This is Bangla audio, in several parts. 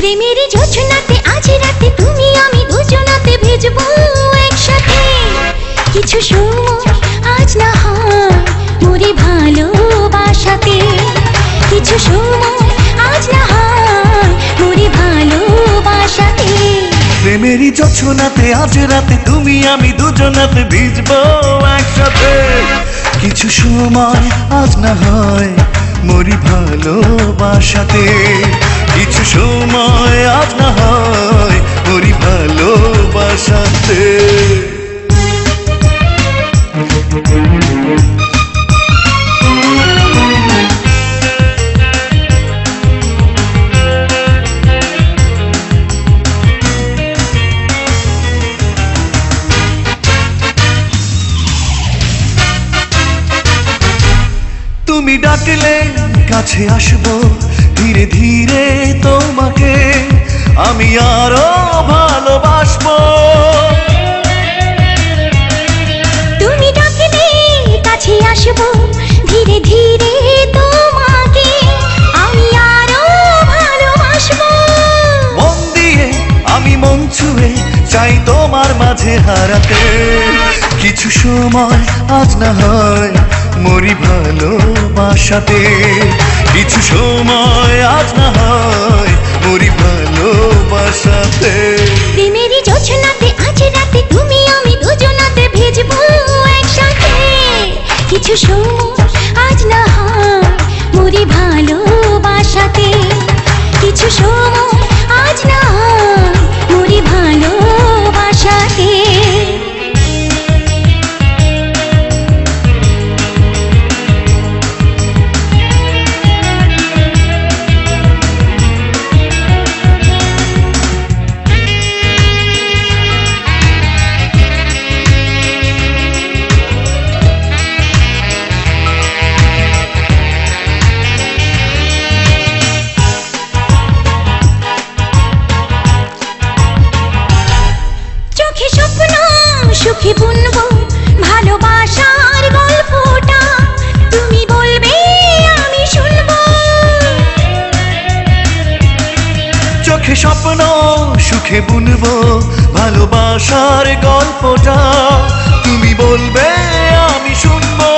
প্রেমেরই জোছনাতে আজ রাতে তুমি আমি দুজনাতে ভিজবো একসাথে। কিছু সময় আজ না হয় মরি ভালোবাসাতে, কিছু সময় আজ না হয় মরি ভালোবাসাতে। প্রেমেরই জোছনাতে আজ রাতে তুমি আমি দুজনাতে ভিজবো একসাথে। কিছু সময় আজ না হয় মরি ভালোবাসাতে, কিছু সময় আজ না হয় মরি ভালোবাসাতে। তুমি ডাকলে কাছে আসবো ধীরে ধীরে তোমাকে, আমি আরো ভালোবাসবো। তুমি ডাকলে কাছে আসবো ধীরে ধীরে তোমাকে, আমি আরো ভালোবাসবো। মন দিয়ে আমি মন ছুঁয়ে চাই তোমার মাঝে হারাতে। কিছু সময় আজ না হয় মরি ভালোবাসাতে, কিছু সময় আজ না হয় মরি ভালোবাসাতে। প্রেমেরই জোছনাতে আজ রাতে তুমি আমি দুজনাতে ভিজবো একসাথে। কিছু সময় আজ না হয় মরি ভালোবাসাতে, কিছু সময় আজ না হয় মরি ভালোবাসাতে। সুখী বুনবো ভালোবাসার গল্পটা, তুমি বলবে আমি শুনবো। চোখে স্বপ্ন সুখে বুনবো ভালোবাসার গল্পটা, তুমি বলবে আমি শুনবো।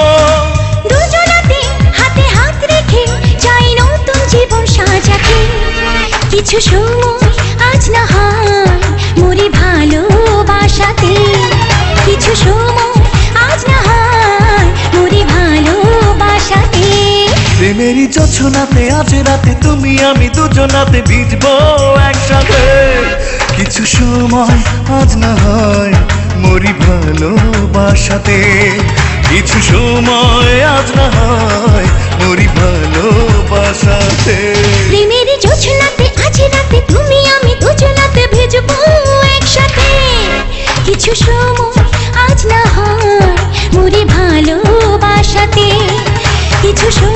দুজনাতে হাতে হাত রেখে চাই নতুন জীবন সাজাতে। কিছু সময় আজ না হয় মরি ভালোবাসাতে, কিছু সময় আজ না হয় মরি ভালোবাসাতে। প্রেমেরই জোছনাতে আজ রাতে তুমি আমি দুজনাতে ভিজবো একসাথে। কিছু সময় আজ না হয় মরি ভালোবাসাতে, কিছু সময় আজ না হয় মরি ভালোবাসাতে। প্রেমেরই জোছনাতে আজ রাতে তুমি আমি দুজনাতে ভিজবো একসাথে। কিছু সময় আজ না হয় মরি ভালোবাসাতে, কিছু সময়